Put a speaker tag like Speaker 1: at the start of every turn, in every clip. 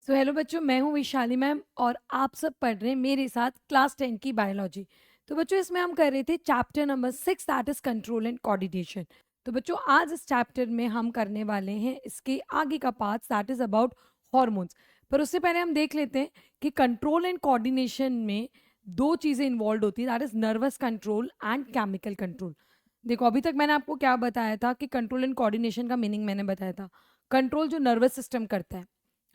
Speaker 1: So hello बच्चों, मैं हूँ विशाली मैम और आप सब पढ़ रहे हैं मेरे साथ क्लास 10 की बायोलॉजी। तो बच्चों इसमें हम कर रहे थे chapter number 6 that is control and coordination. तो बच्चों आज इस चैप्टर में हम करने वाले हैं इसके आगे का part that is about hormones. पर उससे पहले हम देख लेते हैं कि कंट्रोल एंड कोऑर्डिनेशन में दो चीज़ें इन्वॉल्व होती है that is nervous control and chemical control. देखो अभी तक मैंने आपको क्या बताया था कि कंट्रोल एंड कोऑर्डिनेशन का मीनिंग मैंने बताया था। कंट्रोल जो नर्वस सिस्टम करता है,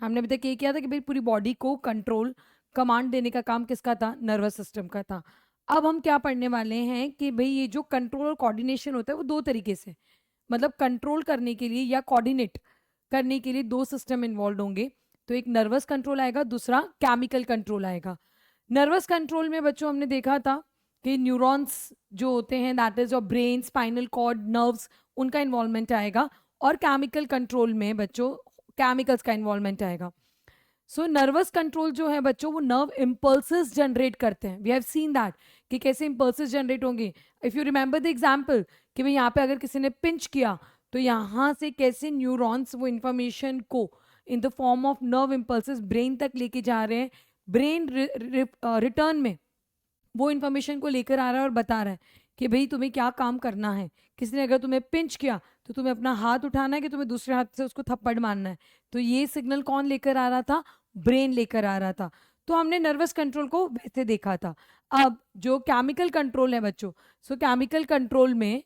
Speaker 1: हमने अभी तक ये किया था कि भाई पूरी बॉडी को कंट्रोल कमांड देने का काम किसका था, नर्वस सिस्टम का था। अब हम क्या पढ़ने वाले हैं कि भाई ये जो कंट्रोल और कोऑर्डिनेशन होता है वो दो तरीके से, मतलब कंट्रोल करने के लिए या कोऑर्डिनेट करने के लिए दो सिस्टम इन्वॉल्व होंगे। तो एक नर्वस कंट्रोल आएगा, दूसरा केमिकल कंट्रोल आएगा। नर्वस कंट्रोल में बच्चों हमने देखा था कि न्यूरॉन्स जो होते हैं that is your brain, spinal cord, nerves, उनका इन्वॉल्वमेंट आएगा। और केमिकल कंट्रोल में बच्चों केमिकल्स का इन्वॉल्वमेंट आएगा। सो नर्वस कंट्रोल जो है बच्चों वो नर्व इम्पल्सेस जनरेट करते हैं। वी हैव सीन दैट कि कैसे इम्पल्सेस जनरेट होंगे। If you remember the example कि भाई यहाँ पे अगर किसी ने पिंच किया तो यहाँ से कैसे न्यूरॉन्स वो इंफॉर्मेशन को in the form of nerve impulses brain तक लेके जा रहे हैं। ब्रेन रिटर्न में वो इन्फॉर्मेशन को लेकर आ रहा है और बता रहा है कि भाई तुम्हें क्या काम करना है। किसी ने अगर तुम्हें पिंच किया तो तुम्हें अपना हाथ उठाना है कि तुम्हें दूसरे हाथ से उसको थप्पड़ मारना है। तो ये सिग्नल कौन लेकर आ रहा था, ब्रेन लेकर आ रहा था। तो हमने नर्वस कंट्रोल को वैसे देखा था। अब जो केमिकल कंट्रोल है बच्चों, सो केमिकल कंट्रोल में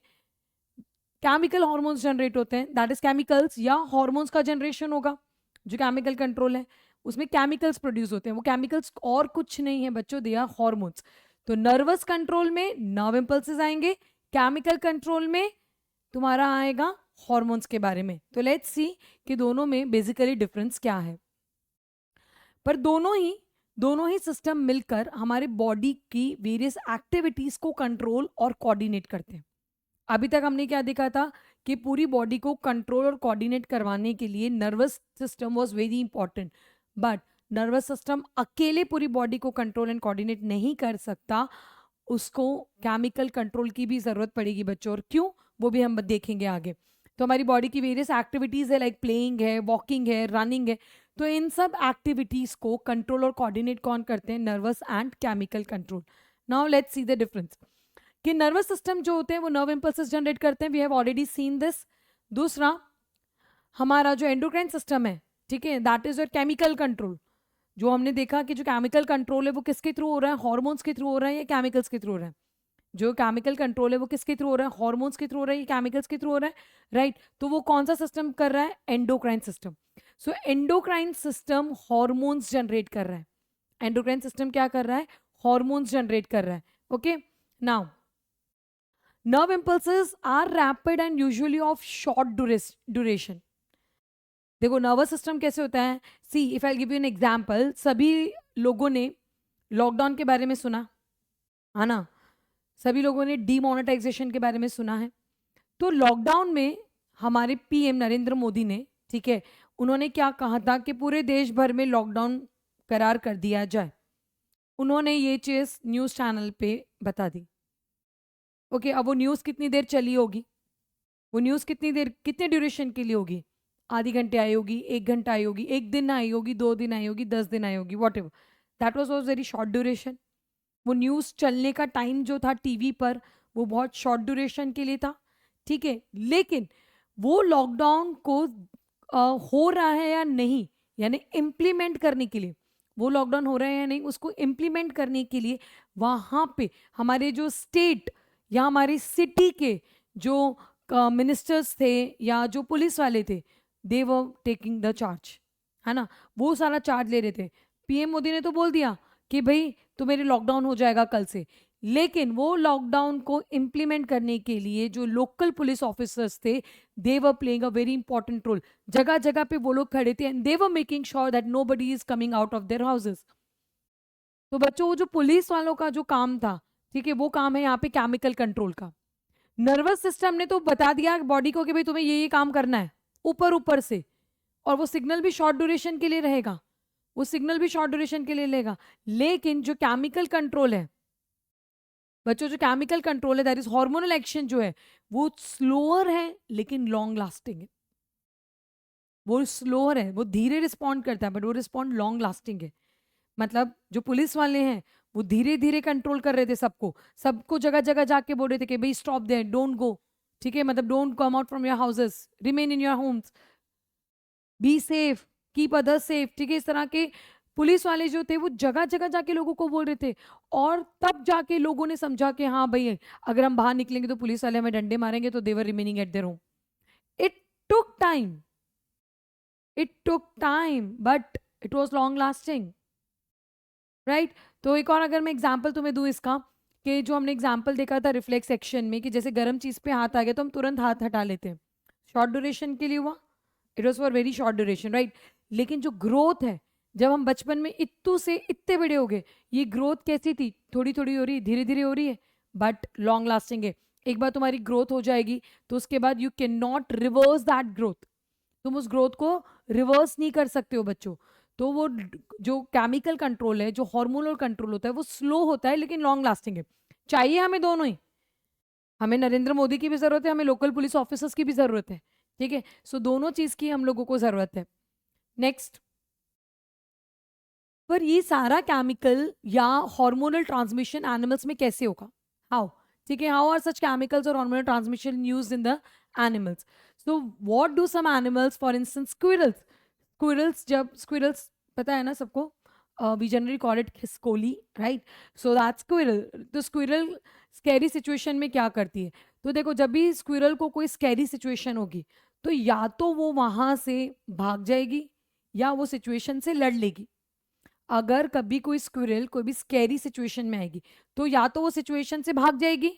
Speaker 1: केमिकल हॉर्मोन्स जनरेट होते हैं, दैट इज केमिकल्स या हॉर्मोन्स का जनरेशन होगा। जो केमिकल कंट्रोल है उसमें केमिकल्स प्रोड्यूस होते हैं, वो केमिकल्स और कुछ नहीं है बच्चों, दे आर हॉर्मोन्स। तो नर्वस कंट्रोल में नर्व इम्पल्सेस आएंगे, केमिकल कंट्रोल में तुम्हारा आएगा हॉर्मोन्स के बारे में। तो लेट्स सी कि दोनों में बेसिकली डिफरेंस क्या है। पर दोनों ही सिस्टम मिलकर हमारे बॉडी की वेरियस एक्टिविटीज को कंट्रोल और कोऑर्डिनेट करते हैं। अभी तक हमने क्या देखा था कि पूरी बॉडी को कंट्रोल और कोऑर्डिनेट करवाने के लिए nervous system was very important. But nervous system अकेले पूरी बॉडी को कंट्रोल एंड कोऑर्डिनेट नहीं कर सकता, उसको केमिकल कंट्रोल की भी जरूरत पड़ेगी बच्चों। और क्यों, वो भी हम देखेंगे आगे। तो हमारी बॉडी की वेरियस एक्टिविटीज है, लाइक प्लेइंग है, वॉकिंग है, रनिंग है। तो इन सब एक्टिविटीज को कंट्रोल और कोऑर्डिनेट कौन करते हैं, nervous and chemical control. Now let's see the difference कि नर्वस सिस्टम जो होते हैं वो नर्व इम्पल्सेस जनरेट करते हैं, we have already seen this. दूसरा, हमारा जो एंडोक्राइन सिस्टम है, ठीक है, that is your chemical control. जो हमने देखा कि जो केमिकल कंट्रोल है वो किसके थ्रू हो रहा है, हॉर्मोन्स के थ्रू हो रहा है या केमिकल्स के थ्रू हो रहा है। जो केमिकल कंट्रोल है वो किसके थ्रू हो रहा है, हॉर्मोन्स के थ्रू हो रहा है या केमिकल्स के थ्रू हो रहा है, राइट। तो वो कौन सा सिस्टम कर रहा है, एंडोक्राइन सिस्टम। सो एंडोक्राइन सिस्टम हॉर्मोन्स जनरेट कर रहा है। एंडोक्राइन सिस्टम क्या कर रहा है, हॉर्मोन्स जनरेट कर रहा है। Okay, now nerve impulses are rapid and usually of short duration. देखो नर्वस सिस्टम कैसे होता है, see if I give you an example, सभी लोगों ने लॉकडाउन के बारे में सुना है ना, सभी लोगों ने डीमोनेटाइजेशन के बारे में सुना है। तो लॉकडाउन में हमारे पीएम नरेंद्र मोदी ने, ठीक है, उन्होंने क्या कहा था कि पूरे देश भर में लॉकडाउन करार कर दिया जाए। उन्होंने ये चीज न्यूज चैनल पे बता दी। ओके, अब वो न्यूज़ कितनी देर चली होगी, वो न्यूज़ कितनी देर, कितने ड्यूरेशन के लिए होगी, आधी घंटे आई होगी, 1 घंटा आई होगी, 1 दिन आई होगी, 2 दिन आई होगी, 10 दिन आई होगी, what ever. That was very short duration. वो न्यूज़ चलने का टाइम जो था टीवी पर वो बहुत शॉर्ट ड्यूरेशन के लिए था, ठीक है। लेकिन वो लॉकडाउन को हो रहा है या नहीं, यानी इम्प्लीमेंट करने के लिए, वो लॉकडाउन हो रहा है या नहीं उसको इम्प्लीमेंट करने के लिए वहाँ पे हमारे जो स्टेट या हमारी सिटी के जो मिनिस्टर्स थे या जो पुलिस वाले थे, they were taking the charge, है ना, वो सारा चार्ज ले रहे थे। पीएम मोदी ने तो बोल दिया कि भाई तुम्हें लॉकडाउन हो जाएगा कल से, लेकिन वो लॉकडाउन को इम्प्लीमेंट करने के लिए जो लोकल पुलिस ऑफिसर्स थे, they were playing a very important role. जगह जगह पे वो लोग खड़े थे and they were making sure that nobody is coming out of their houses. तो बच्चों वो जो पुलिस वालों का जो काम था, ठीक है, वो काम है यहाँ पे केमिकल कंट्रोल का। नर्वस सिस्टम ने तो बता दिया बॉडी को कि भाई तुम्हें ये काम करना है, ऊपर ऊपर से। और वो सिग्नल भी शॉर्ट ड्यूरेशन के लिए रहेगा, वो सिग्नल भी शॉर्ट ड्यूरेशन के लिए लेगा। लेकिन जो केमिकल कंट्रोल है बच्चों, जो केमिकल कंट्रोल है दैट इज हार्मोनल एक्शन जो है वो स्लोअर है लेकिन लॉन्ग लास्टिंग है। वो स्लोअर है, वो धीरे रिस्पॉन्ड करता है, बट वो रिस्पॉन्ड लॉन्ग लास्टिंग है। मतलब जो पुलिस वाले हैं वो धीरे धीरे कंट्रोल कर रहे थे सबको, सबको जगह जगह जाके बोल रहे थे कि भाई स्टॉप देयर, डोंट गो, ठीक है, मतलब don't come out from your houses, remain in your homes, be safe, keep others safe, ठीक है। इस तरह के पुलिस वाले जो थे वो जगह जगह जाके लोगों को बोल रहे थे, और तब जाके लोगों ने समझा कि हाँ भाई अगर हम बाहर निकलेंगे तो पुलिस वाले हमें डंडे मारेंगे, तो they were remaining at their home. It took time, it took time, but it was long lasting, right. तो एक और अगर मैं एग्जाम्पल तुम्हें दूं इसका, कि जो हमने एग्जाम्पल देखा था रिफ्लेक्स एक्शन में, कि जैसे गर्म चीज पे हाथ आ गया तो हम तुरंत हाथ हटा लेते हैं, शॉर्ट ड्यूरेशन के लिए हुआ, it was for very short duration, right. लेकिन जो ग्रोथ है, जब हम बचपन में इत्तू से इतने बड़े हो गए, ये ग्रोथ कैसी थी, थोड़ी थोड़ी हो रही है, धीरे धीरे हो रही है, बट लॉन्ग लास्टिंग है। एक बार तुम्हारी ग्रोथ हो जाएगी तो उसके बाद you can not reverse that growth, तुम उस ग्रोथ को रिवर्स नहीं कर सकते हो बच्चों। तो वो जो केमिकल कंट्रोल है, जो हार्मोनल कंट्रोल होता है, वो स्लो होता है लेकिन लॉन्ग लास्टिंग है। चाहिए हमें दोनों ही, हमें नरेंद्र मोदी की भी जरूरत है, हमें लोकल पुलिस ऑफिसर्स की भी जरूरत है, ठीक है। सो दोनों चीज की हम लोगों को जरूरत है। नेक्स्ट, पर ये सारा केमिकल या हार्मोनल ट्रांसमिशन एनिमल्स में कैसे होगा, हाउ, ठीक है, हाउ आर सच केमिकल्स और hormonal transmission used in the animals. So what do some animals, for instance squirrels, squirrels, जब स्क्विरल्स पता है ना सबको, वी जनरली कॉल इट खिसकोली, राइट। सो दैट स्क्विरल, तो स्क्विरल स्कैरी सिचुएशन में क्या करती है, तो देखो जब भी स्क्विरल को कोई स्कैरी सिचुएशन होगी तो या तो वो वहां से भाग जाएगी या वो सिचुएशन से लड़ लेगी। अगर कभी कोई स्क्विरल कोई भी स्कैरी सिचुएशन में आएगी तो या तो वो सिचुएशन से भाग जाएगी,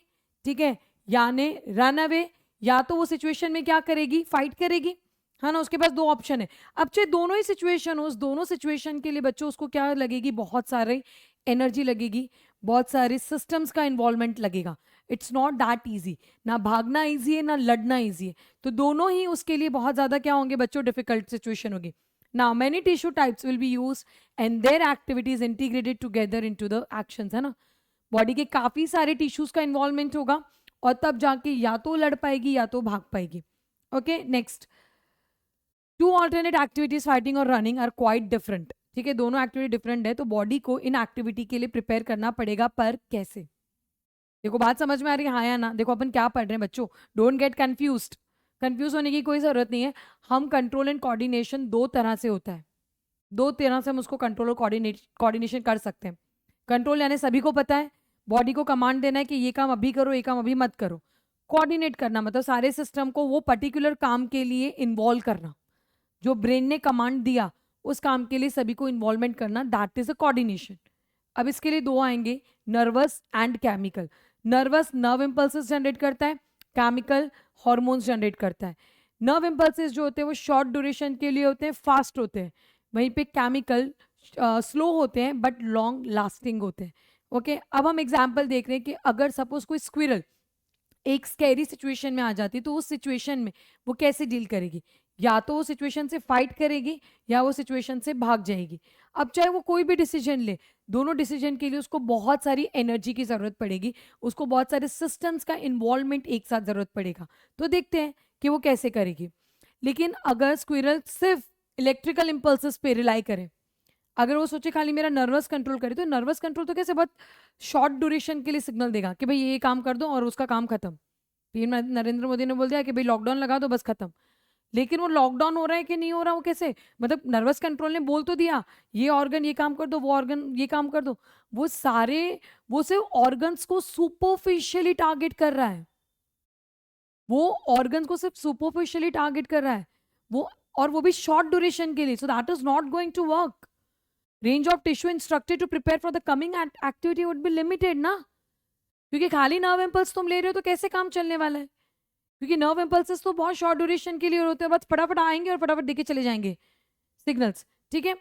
Speaker 1: ठीक है, यानी रन अवे, या तो वो सिचुएशन में क्या करेगी, फाइट करेगी, है ना। उसके पास दो ऑप्शन है। अब चाहे दोनों ही सिचुएशन हो, उस दोनों सिचुएशन के लिए बच्चों उसको क्या लगेगी, बहुत सारे एनर्जी लगेगी, बहुत सारे सिस्टम्स का इन्वॉल्वमेंट लगेगा। इट्स नॉट दैट ईजी, ना भागना ईजी है ना लड़ना ईजी है, तो दोनों ही उसके लिए बहुत ज्यादा क्या होंगे बच्चों, डिफिकल्ट सिचुएशन होगी। Now many tissue types will be used and their activities integrated together into the actions, है ना। बॉडी के काफी सारे टिश्यूज का इन्वॉल्वमेंट होगा और तब जाके या तो लड़ पाएगी या तो भाग पाएगी। Okay, next, two alternate activities fighting और रनिंग आर क्वाइट डिफरेंट, ठीक है, दोनों एक्टिविटी डिफरेंट है, तो बॉडी को इन एक्टिविटी के लिए प्रिपेयर करना पड़ेगा, पर कैसे। देखो बात समझ में आ रही है हाँ या ना, देखो अपन क्या पढ़ रहे हैं बच्चों, डोंट गेट कंफ्यूज्ड, कंफ्यूज होने की कोई जरूरत नहीं है। हम कंट्रोल एंड कोऑर्डिनेशन दो तरह से होता है, दो तरह से हम उसको कंट्रोल और कोऑर्डिनेशन कर सकते हैं। कंट्रोल यानी सभी को पता है, बॉडी को कमांड देना है कि ये काम अभी करो, ये काम अभी मत करो। कोऑर्डिनेट करना मतलब सारे सिस्टम को वो पर्टिकुलर काम के लिए इन्वॉल्व करना, जो ब्रेन ने कमांड दिया उस काम के लिए सभी को इन्वॉल्वमेंट करना, दैट इज अ कोऑर्डिनेशन। अब इसके लिए दो आएंगे, nervous and chemical. Nervous nerve impulses generate करता है, केमिकल हॉर्मोन्स जनरेट करता है। नर्व इम्पल्सेस जो होते हैं वो शॉर्ट ड्यूरेशन के लिए होते हैं, फास्ट होते हैं, वहीं पे केमिकल स्लो होते हैं बट लॉन्ग लास्टिंग होते हैं। ओके, अब हम एग्जाम्पल देख रहे हैं कि अगर सपोज कोई स्क्विरल एक स्कैरी सिचुएशन में आ जाती तो उस सिचुएशन में वो कैसे डील करेगी, या तो वो सिचुएशन से फाइट करेगी या वो सिचुएशन से भाग जाएगी। अब चाहे वो कोई भी डिसीजन ले, दोनों डिसीजन के लिए उसको बहुत सारी एनर्जी की जरूरत पड़ेगी, उसको बहुत सारे सिस्टम्स का इन्वॉल्वमेंट एक साथ जरूरत पड़ेगा। तो देखते हैं कि वो कैसे करेगी। लेकिन अगर स्क्विरल सिर्फ इलेक्ट्रिकल इम्पल्सेस पे रिलाई करे, अगर वो सोचे खाली मेरा नर्वस कंट्रोल करे, तो नर्वस कंट्रोल तो कैसे बहुत शॉर्ट ड्यूरेशन के लिए सिग्नल देगा कि भाई ये काम कर दो और उसका काम खत्म। फिर नरेंद्र मोदी ने बोल दिया कि भाई लॉकडाउन लगा दो, बस खत्म। लेकिन वो लॉकडाउन हो रहा है कि नहीं हो रहा, वो कैसे, मतलब नर्वस कंट्रोल ने बोल तो दिया ये ऑर्गन ये काम कर दो, वो ऑर्गन ये काम कर दो, वो सारे, वो सिर्फ ऑर्गन्स को सुपरफिशियली टारगेट कर रहा है, वो ऑर्गन्स को सिर्फ सुपरफिशियली टारगेट कर रहा है वो, और वो भी शॉर्ट ड्यूरेशन के लिए। So that is not going to work. Range of tissue instructed to prepare for the coming activity would be limited ना, क्योंकि खाली नर्व इम्पल्स तुम ले रहे हो तो कैसे काम चलने वाला है, क्योंकि नर्व इम्पल्सेस तो बहुत शॉर्ट ड्यूरेशन के लिए होते हैं, बस फटाफट आएंगे और फटाफट देके चले जाएंगे सिग्नल्स, ठीक है।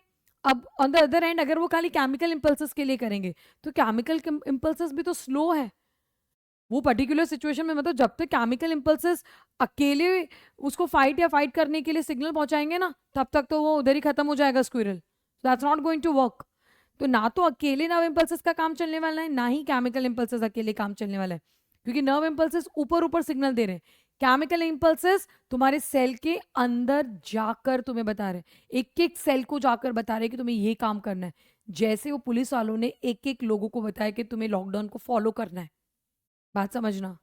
Speaker 1: अब ऑन द अदर एंड अगर वो खाली केमिकल इम्पल्सेस के लिए करेंगे तो केमिकल इम्पल्सेस भी तो स्लो है, वो पर्टिकुलर सिचुएशन में, मतलब जब तक केमिकल इम्पल्सेस अकेले उसको फाइट या फाइट करने के लिए सिग्नल पहुंचाएंगे ना, तब तक तो वो उधर ही खत्म हो जाएगा squirrel, that's not going to work. तो ना तो अकेले नर्व इम्पल्सेस का काम चलने वाला है, ना ही केमिकल इम्पल्सेस अकेले काम चलने वाला है, क्योंकि नर्व इम्पल्सेस ऊपर ऊपर सिग्नल दे रहे हैं केमिकल इम्पल्सेस तुम्हारे सेल के अंदर जाकर तुम्हें बता रहे, एक एक सेल को जाकर बता रहे कि तुम्हें ये काम करना है, जैसे वो पुलिस वालों ने एक एक लोगों को बताया कि तुम्हें लॉकडाउन को फॉलो करना है। बात समझना।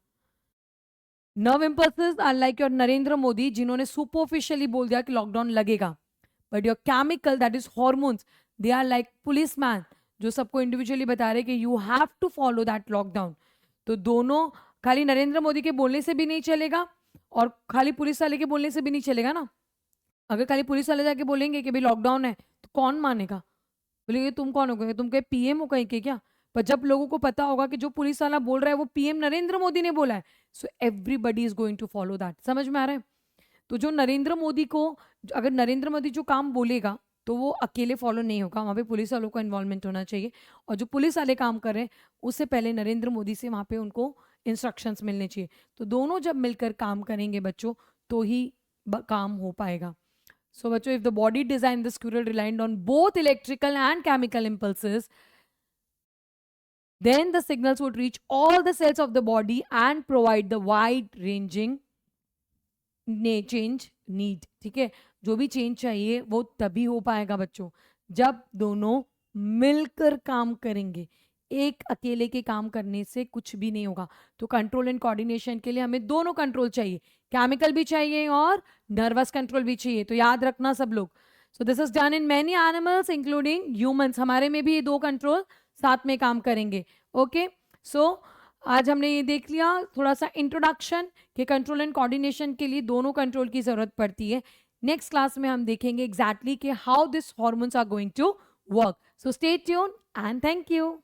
Speaker 1: Nerve impulses are like your Narendra Modi, जिन्होंने सुपरफिशियली बोल दिया कि लॉकडाउन लगेगा, but your chemical that is hormones, they are like policeman, जो सबको इंडिविजुअली बता रहे कि you have to follow that lockdown. तो दोनों, खाली नरेंद्र मोदी के बोलने से भी नहीं चलेगा और खाली पुलिस वाले के बोलने से भी नहीं चलेगा ना। अगर खाली पुलिस वाले जाके बोलेंगे कि भाई लॉकडाउन है, तो कौन मानेगा? बोलेंगे तुम कौन हो गए, तुम कहीं पीएम हो कहीं के क्या? पर जब लोगों को पता होगा कि जो पुलिस वाला बोल रहा है वो पीएम नरेंद्र मोदी ने बोला है, so everybody is going to follow that. समझ में आ रहा है? तो जो नरेंद्र मोदी को, अगर नरेंद्र मोदी जो काम बोलेगा तो वो अकेले फॉलो नहीं होगा, वहाँ पे पुलिस वालों का इन्वॉल्वमेंट होना चाहिए, और जो पुलिस वाले काम कर रहे हैं उससे पहले नरेंद्र मोदी से वहाँ पे उनको इंस्ट्रक्शंस मिलने चाहिए। तो दोनों जब मिलकर काम करेंगे बच्चों, तो ही काम हो पाएगा। So, बच्चों, if the body designed the squirrel relied on both electrical and chemical impulses, then the signals would reach all the cells of the body and provide the wide-ranging change need. ठीक है, जो भी change चाहिए वो तभी हो पाएगा बच्चों जब दोनों मिलकर काम करेंगे। एक अकेले के काम करने से कुछ भी नहीं होगा। तो कंट्रोल एंड कोऑर्डिनेशन के लिए हमें दोनों कंट्रोल चाहिए, केमिकल भी चाहिए और नर्वस कंट्रोल भी चाहिए। तो याद रखना सब लोग। So this is done in many animals including humans. हमारे में भी ये दो कंट्रोल साथ में काम करेंगे। ओके, सो आज हमने ये देख लिया थोड़ा सा इंट्रोडक्शन कि कंट्रोल एंड कोऑर्डिनेशन के लिए दोनों कंट्रोल की जरूरत पड़ती है। नेक्स्ट क्लास में हम देखेंगे एग्जैक्टली कि how this hormones are going to work. So stay tune and thank you.